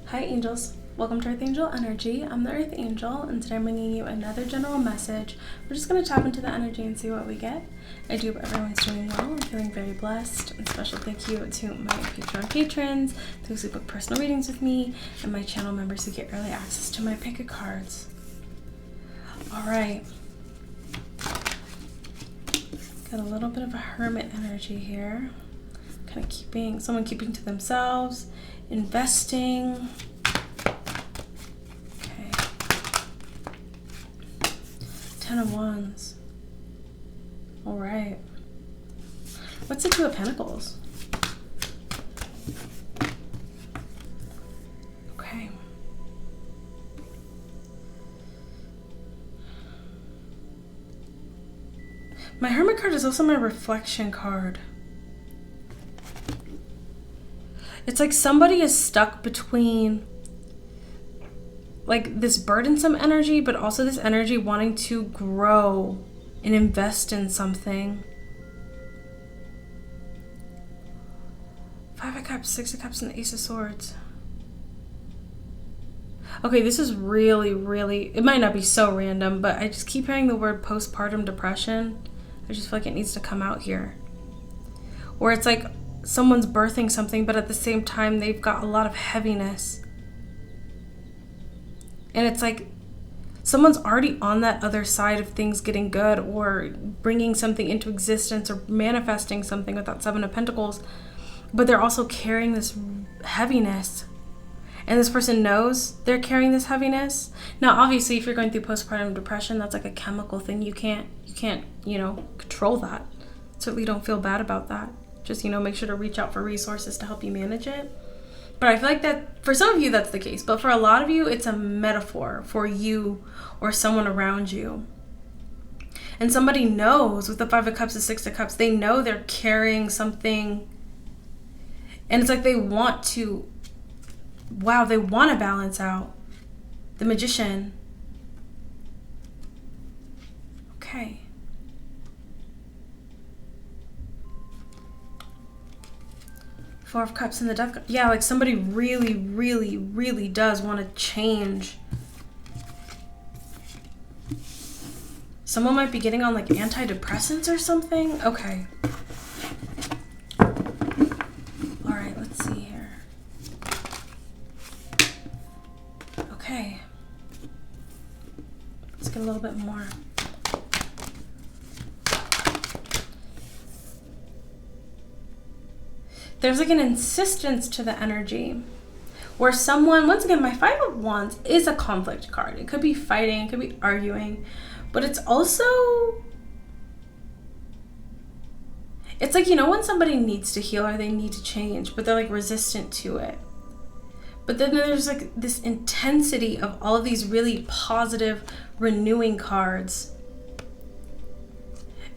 Hi angels, welcome to Earth Angel Energy. I'm the Earth Angel and today I'm bringing you another general message. We're just going to tap into the energy and see what we get. I do hope everyone's doing well. I'm feeling very blessed. And special thank you to my Patreon patrons, those who book personal readings with me, and my channel members who get early access to my pick of cards. Alright. Got a little bit of a hermit energy here. Kind of someone keeping to themselves, investing. Okay. 10 of Wands. All right. What's the Two of Pentacles? Okay. My Hermit card is also my reflection card. It's like somebody is stuck between like this burdensome energy, but also this energy wanting to grow and invest in something. 5 of Cups, 6 of Cups, and the Ace of Swords. Okay, this is really, it might not be so random, but I just keep hearing the word postpartum depression. I just feel like it needs to come out here. Or it's like someone's birthing something, but at the same time they've got a lot of heaviness. And it's like someone's already on that other side of things getting good or bringing something into existence or manifesting something with that 7 of Pentacles, but they're also carrying this heaviness. And this person knows they're carrying this heaviness. Now, obviously, if you're going through postpartum depression, that's like a chemical thing. You can't, control that. Certainly don't feel bad about that. Just, make sure to reach out for resources to help you manage it. But I feel like that for some of you, that's the case. But for a lot of you, it's a metaphor for you or someone around you. And somebody knows with the 5 of Cups, the 6 of Cups, they know they're carrying something. And it's like they want to balance out. The Magician. Okay. Four of Cups and the Death. Yeah, like somebody really does want to change. Someone might be getting on like antidepressants or something. Okay. All right, let's see here. Okay. Let's get a little bit more. There's like an insistence to the energy where someone, once again, my 5 of Wands is a conflict card. It could be fighting, it could be arguing, but it's also, it's like, when somebody needs to heal or they need to change, but they're like resistant to it. But then there's like this intensity of all of these really positive, renewing cards.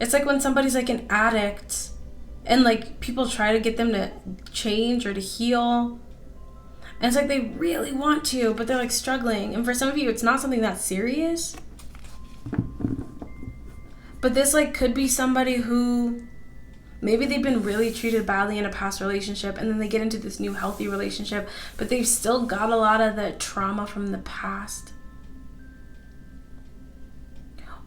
It's like when somebody's like an addict and like people try to get them to change or to heal. And it's like they really want to, but they're like struggling. And for some of you, it's not something that serious. But this like could be somebody who maybe they've been really treated badly in a past relationship and then they get into this new healthy relationship, but they've still got a lot of the trauma from the past.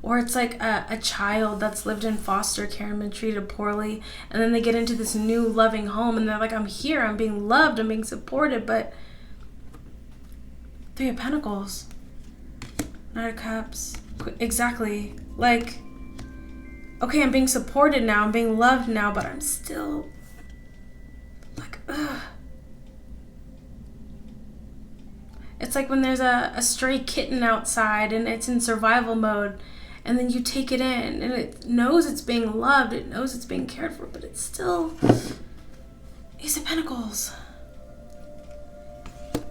Or it's like a child that's lived in foster care and been treated poorly, and then they get into this new loving home and they're like, I'm here, I'm being loved, I'm being supported, but 3 of Pentacles, 9 of Cups, exactly. Like, okay, I'm being supported now, I'm being loved now, but I'm still like, ugh. It's like when there's a stray kitten outside and it's in survival mode, and then you take it in and it knows it's being loved, it knows it's being cared for, but it's still Ace of Pentacles.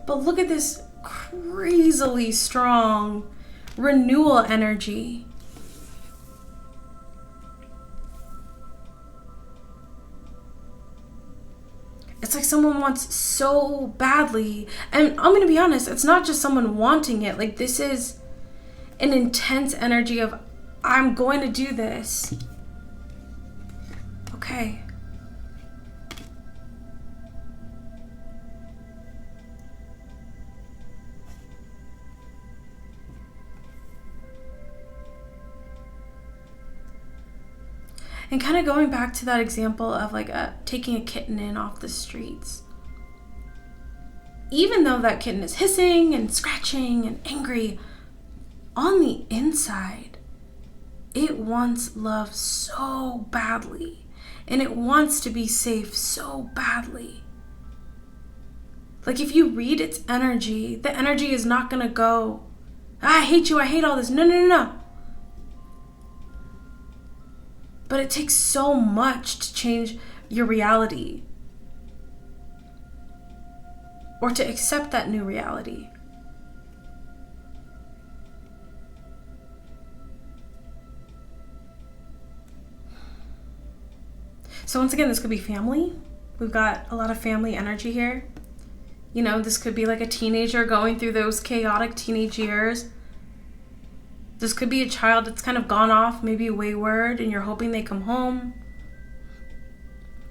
But look at this crazily strong renewal energy. It's like someone wants so badly. And I'm going to be honest, it's not just someone wanting it. Like this is an intense energy of, I'm going to do this. Okay. And kind of going back to that example of like taking a kitten in off the streets. Even though that kitten is hissing and scratching and angry, on the inside, it wants love so badly. And it wants to be safe so badly. Like if you read its energy, the energy is not going to go, I hate you, I hate all this. No. But it takes so much to change your reality. Or to accept that new reality. So once again, this could be family. We've got a lot of family energy here. You know, this could be like a teenager going through those chaotic teenage years. This could be a child that's kind of gone off, maybe wayward, and you're hoping they come home.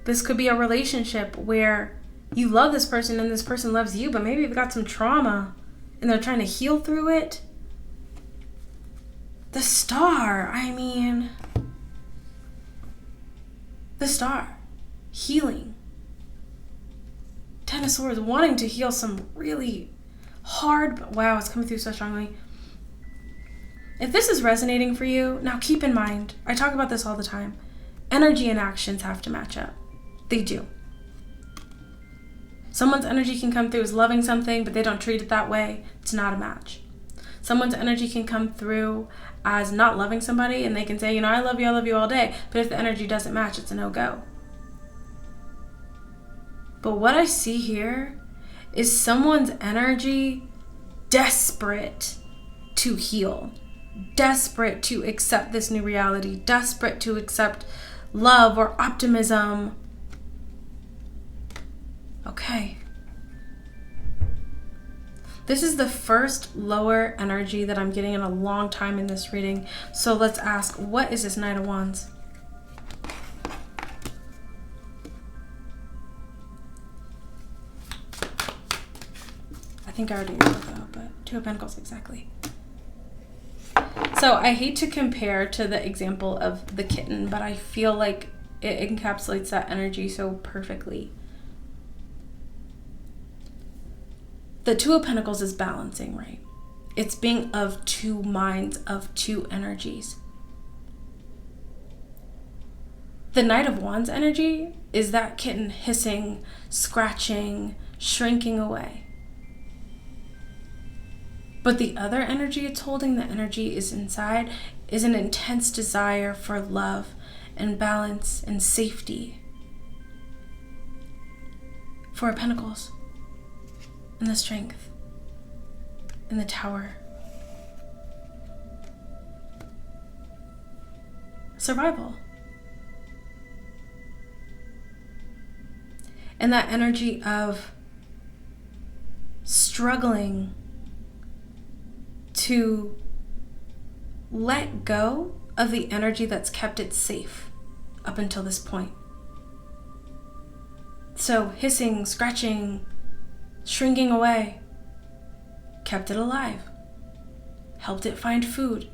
This could be a relationship where you love this person and this person loves you, but maybe they've got some trauma and they're trying to heal through it. The Star, the Star, healing. Ten of Swords, wanting to heal some really hard, wow, it's coming through so strongly. If this is resonating for you, now keep in mind, I talk about this all the time, energy and actions have to match up. They do. Someone's energy can come through as loving something, but they don't treat it that way. It's not a match. Someone's energy can come through as not loving somebody, and they can say, I love you all day. But if the energy doesn't match, it's a no-go. But what I see here is someone's energy desperate to heal, desperate to accept this new reality, desperate to accept love or optimism. Okay. This is the first lower energy that I'm getting in a long time in this reading. So let's ask, what is this Knight of Wands? I think I already know that, but Two of Pentacles, exactly. So I hate to compare to the example of the kitten, but I feel like it encapsulates that energy so perfectly. The Two of Pentacles is balancing, right? It's being of two minds, of two energies. The Knight of Wands energy is that kitten hissing, scratching, shrinking away. But the other energy it's holding, the energy is inside, is an intense desire for love and balance and safety. Four of Pentacles. And the Strength. And the Tower. Survival. And that energy of struggling to let go of the energy that's kept it safe up until this point. So hissing, scratching, shrinking away, kept it alive, helped it find food,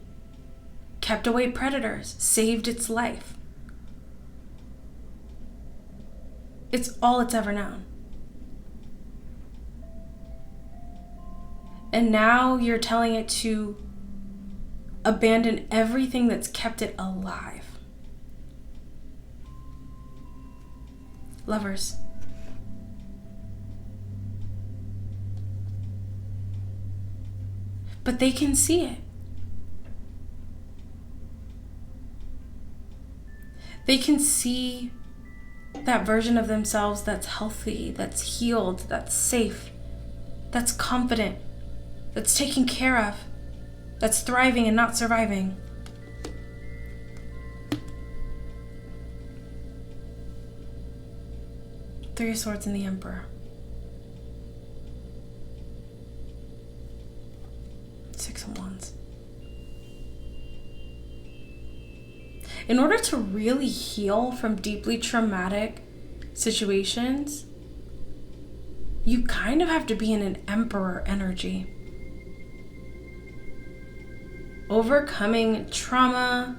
kept away predators, saved its life. It's all it's ever known. And now you're telling it to abandon everything that's kept it alive. Lovers. But they can see it. They can see that version of themselves that's healthy, that's healed, that's safe, that's confident, that's taken care of, that's thriving and not surviving. Three of Swords and the Emperor. Six of Wands. In order to really heal from deeply traumatic situations, you kind of have to be in an Emperor energy. Overcoming trauma,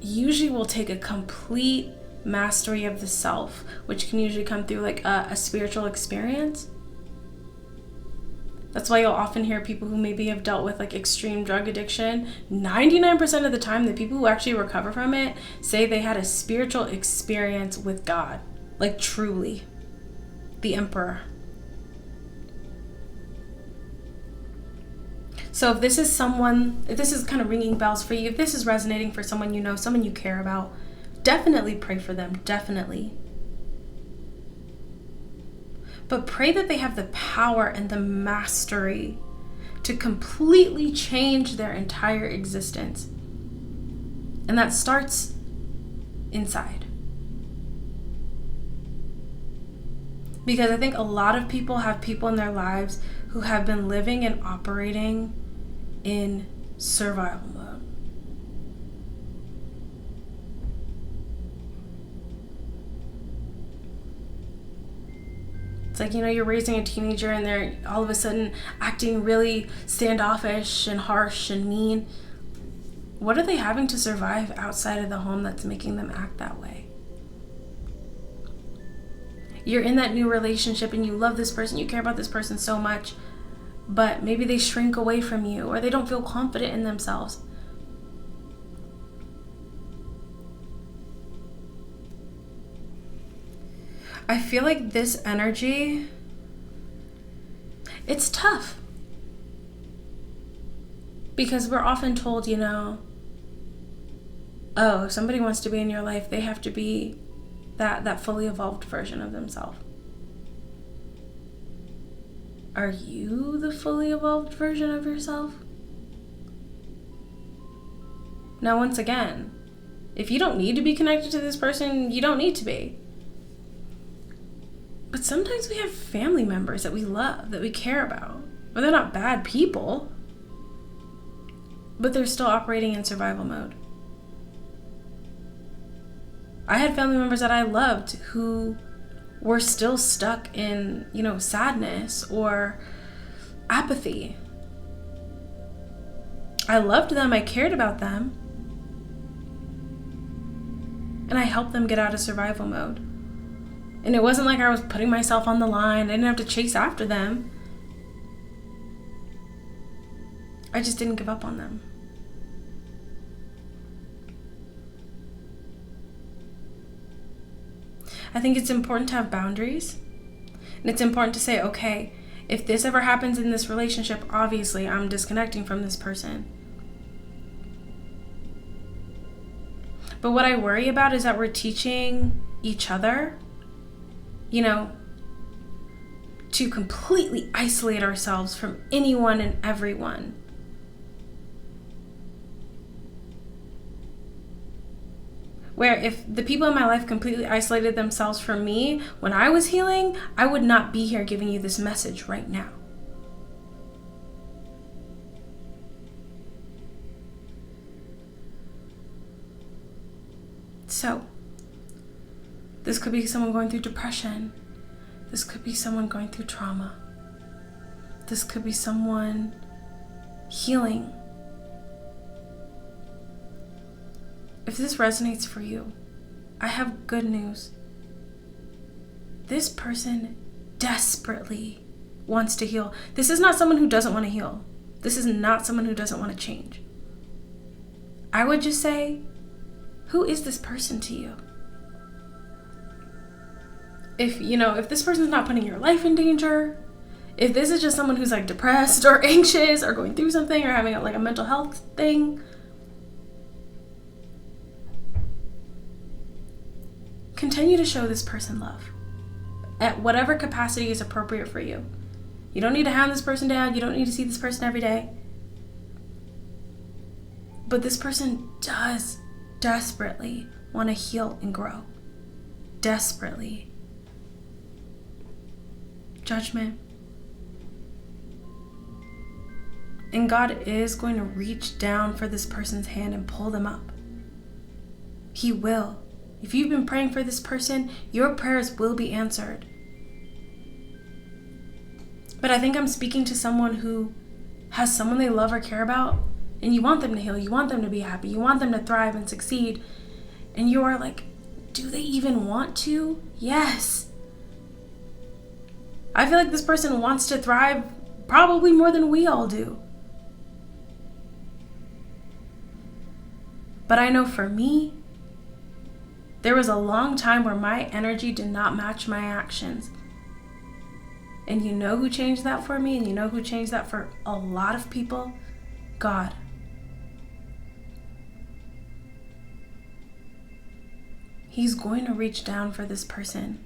usually will take a complete mastery of the self, which can usually come through like a spiritual experience. That's why you'll often hear people who maybe have dealt with like extreme drug addiction, 99% of the time, the people who actually recover from it say they had a spiritual experience with God, like truly, the Emperor. So if this is kind of ringing bells for you, if this is resonating for someone you know, someone you care about, definitely pray for them, definitely. But pray that they have the power and the mastery to completely change their entire existence. And that starts inside. Because I think a lot of people have people in their lives who have been living and operating in survival mode. It's like, you're raising a teenager and they're all of a sudden acting really standoffish and harsh and mean. What are they having to survive outside of the home that's making them act that way? You're in that new relationship and you love this person, you care about this person so much, but maybe they shrink away from you or they don't feel confident in themselves. I feel like this energy, it's tough. Because we're often told, oh, if somebody wants to be in your life, they have to be that fully evolved version of themselves. Are you the fully evolved version of yourself? Now, once again, if you don't need to be connected to this person, you don't need to be. But sometimes we have family members that we love, that we care about. Or they're not bad people, but they're still operating in survival mode. I had family members that I loved who were still stuck in, sadness or apathy. I loved them, I cared about them, and I helped them get out of survival mode. And it wasn't like I was putting myself on the line. I didn't have to chase after them. I just didn't give up on them. I think it's important to have boundaries. And it's important to say, okay, if this ever happens in this relationship, obviously I'm disconnecting from this person. But what I worry about is that we're teaching each other to completely isolate ourselves from anyone and everyone. Where if the people in my life completely isolated themselves from me when I was healing, I would not be here giving you this message right now. So, this could be someone going through depression. This could be someone going through trauma. This could be someone healing. If this resonates for you, I have good news. This person desperately wants to heal. This is not someone who doesn't want to heal. This is not someone who doesn't want to change. I would just say, who is this person to you? If this person's not putting your life in danger, if this is just someone who's like depressed or anxious or going through something or having a mental health thing, continue to show this person love at whatever capacity is appropriate for you. You don't need to hound this person down. You don't need to see this person every day. But this person does desperately want to heal and grow. Desperately. Judgment. And God is going to reach down for this person's hand and pull them up. He will. If you've been praying for this person, your prayers will be answered. But I think I'm speaking to someone who has someone they love or care about and you want them to heal, you want them to be happy, you want them to thrive and succeed, and you are like, do they even want to? Yes. I feel like this person wants to thrive probably more than we all do. But I know for me, there was a long time where my energy did not match my actions. And you know who changed that for me? And you know who changed that for a lot of people? God. He's going to reach down for this person.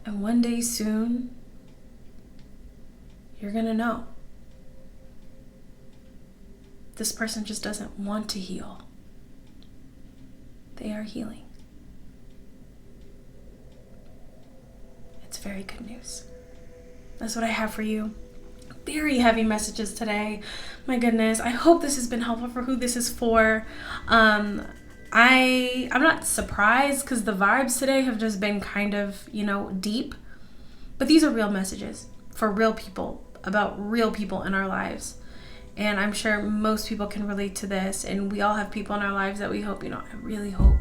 And one day soon, you're going to know. This person just doesn't want to heal. They are healing. It's very good news. That's what I have for you. Very heavy messages today. My goodness. I hope this has been helpful for who this is for. I'm not surprised because the vibes today have just been kind of, deep. But these are real messages for real people, about real people in our lives. And I'm sure most people can relate to this. And we all have people in our lives that we hope, I really hope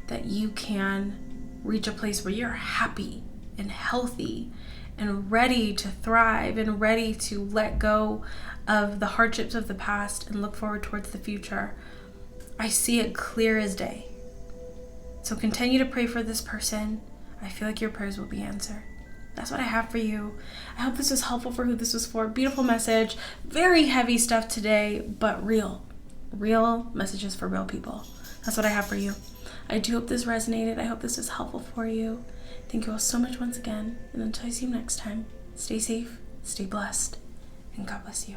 that you can reach a place where you're happy and healthy and ready to thrive and ready to let go of the hardships of the past and look forward towards the future. I see it clear as day. So continue to pray for this person. I feel like your prayers will be answered. That's what I have for you. I hope this was helpful for who this was for. Beautiful message. Very heavy stuff today, but real. Real messages for real people. That's what I have for you. I do hope this resonated. I hope this was helpful for you. Thank you all so much once again. And until I see you next time, stay safe, stay blessed, and God bless you.